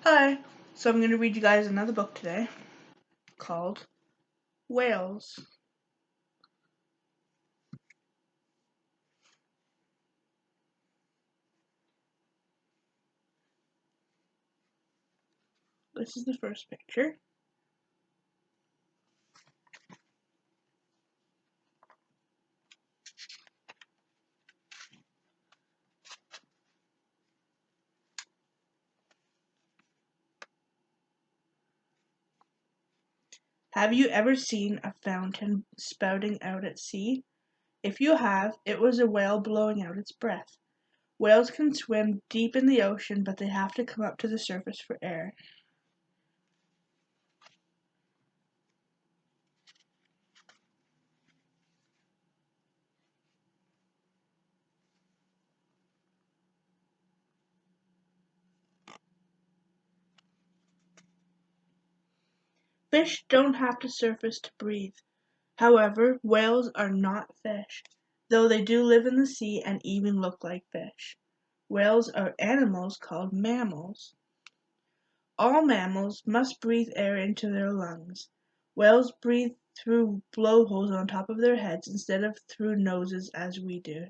Hi, so I'm going to read you guys another book today called Whales. This is the first picture. Have you ever seen a fountain spouting out at sea? If you have, it was a whale blowing out its breath. Whales can swim deep in the ocean, but they have to come up to the surface for air. Fish don't have to surface to breathe. However, whales are not fish, though they do live in the sea and even look like fish. Whales are animals called mammals. All mammals must breathe air into their lungs. Whales breathe through blowholes on top of their heads instead of through noses as we do.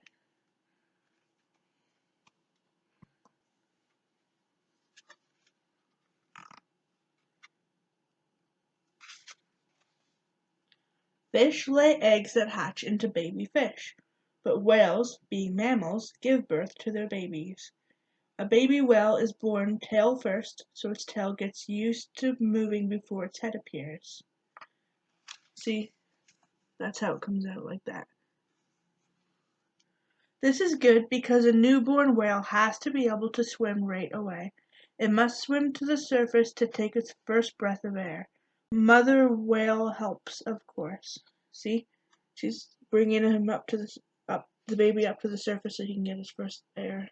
Fish lay eggs that hatch into baby fish, but whales, being mammals, give birth to their babies. A baby whale is born tail first, so its tail gets used to moving before its head appears. See, that's how it comes out like that. This is good because a newborn whale has to be able to swim right away. It must swim to the surface to take its first breath of air. Mother whale helps, of course. See, she's bringing him the baby up to the surface so he can get his first air.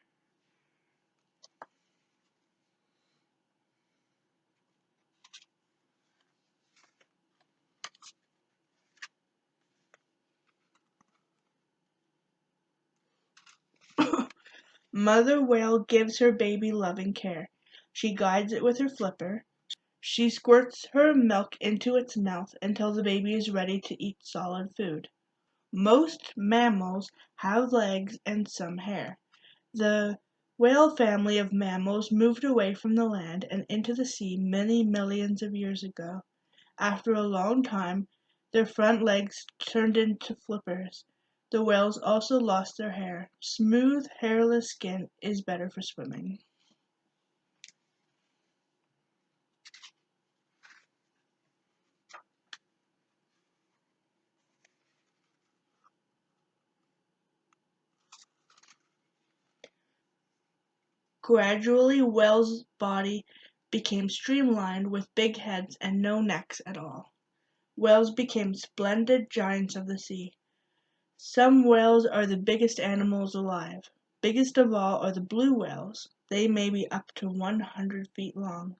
Mother whale gives her baby loving care. She guides it with her flipper. She squirts her milk into its mouth until the baby is ready to eat solid food. Most mammals have legs and some hair. The whale family of mammals moved away from the land and into the sea many millions of years ago. After a long time, their front legs turned into flippers. The whales also lost their hair. Smooth, hairless skin is better for swimming. Gradually, whales' body became streamlined with big heads and no necks at all. Whales became splendid giants of the sea. Some whales are the biggest animals alive. Biggest of all are the blue whales. They may be up to 100 feet long.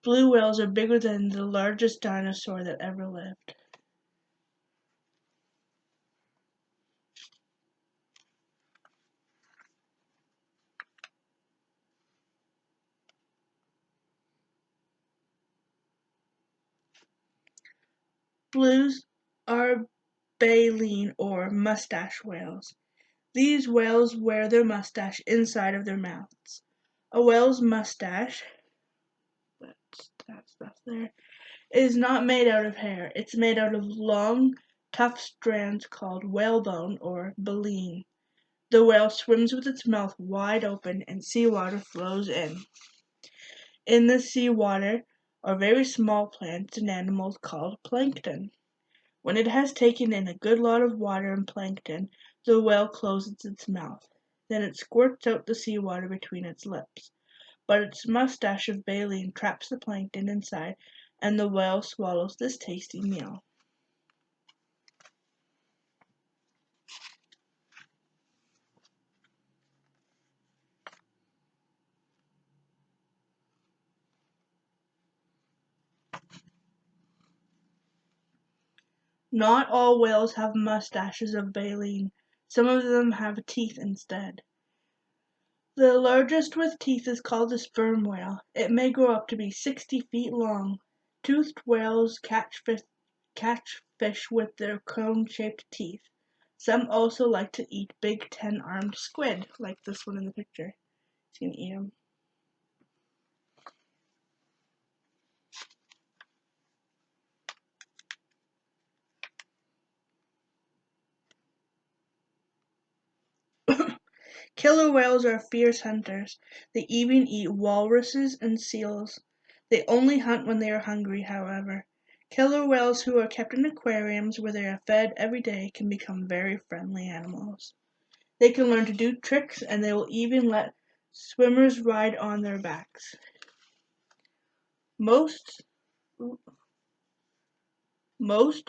Blue whales are bigger than the largest dinosaur that ever lived. Blues are baleen or mustache whales. These whales wear their mustache inside of their mouths. A whale's mustache, that's that stuff there, is not made out of hair. It's made out of long, tough strands called whalebone or baleen. The whale swims with its mouth wide open and seawater flows in. In the seawater are very small plants and animals called plankton. When it has taken in a good lot of water and plankton, the whale closes its mouth. Then it squirts out the seawater between its lips. But its mustache of baleen traps the plankton inside, and the whale swallows this tasty meal. Not all whales have mustaches of baleen. Some of them have teeth instead. The largest with teeth is called the sperm whale. It may grow up to be 60 feet long. Toothed whales catch fish with their cone-shaped teeth. Some also like to eat big 10-armed squid, like this one in the picture. He's going to eat them. Killer whales are fierce hunters. They even eat walruses and seals. They only hunt when they are hungry, however. Killer whales who are kept in aquariums where they are fed every day can become very friendly animals. They can learn to do tricks, and they will even let swimmers ride on their backs. Most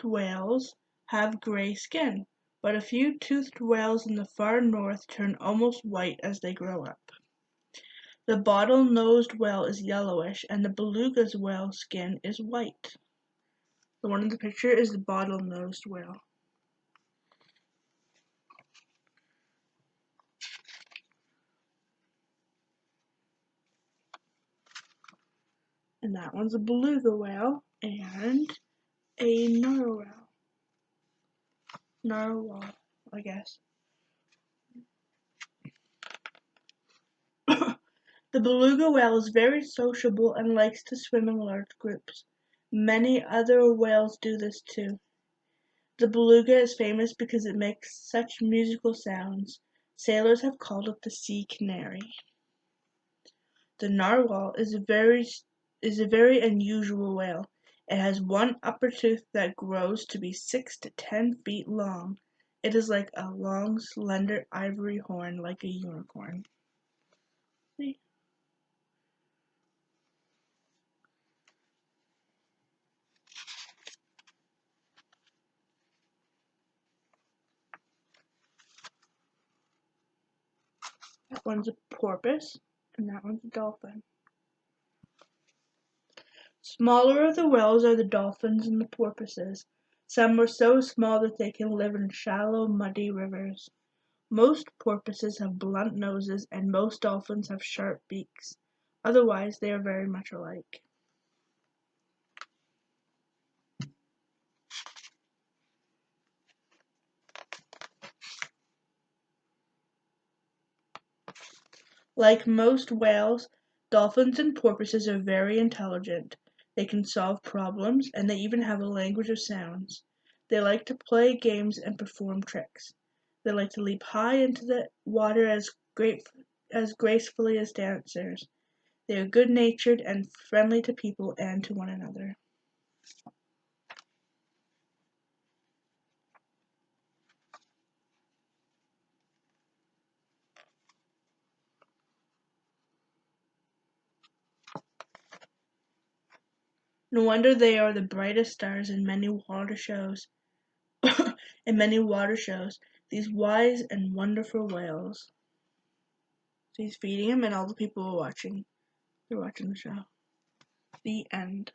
whales have gray skin, but a few toothed whales in the far north turn almost white as they grow up. The bottle-nosed whale is yellowish, and the beluga whale's skin is white. The one in the picture is the bottle-nosed whale. And that one's a beluga whale and a narwhal. Narwhal, I guess. The beluga whale is very sociable and likes to swim in large groups. Many other whales do this too. The beluga is famous because it makes such musical sounds. Sailors have called it the sea canary. The narwhal is a very unusual whale. It has one upper tooth that grows to be 6 to 10 feet long. It is like a long, slender ivory horn like a unicorn. See? That one's a porpoise, and that one's a dolphin. Smaller of the whales are the dolphins and the porpoises. Some are so small that they can live in shallow, muddy rivers. Most porpoises have blunt noses, and most dolphins have sharp beaks. Otherwise, they are very much alike. Like most whales, dolphins and porpoises are very intelligent. They can solve problems, and they even have a language of sounds. They like to play games and perform tricks. They like to leap high into the water as gracefully as dancers. They are good-natured and friendly to people and to one another. No wonder they are the brightest stars in many water shows. In many water shows, these wise and wonderful whales. So he's feeding him, and all the people are watching. They're watching the show. The end.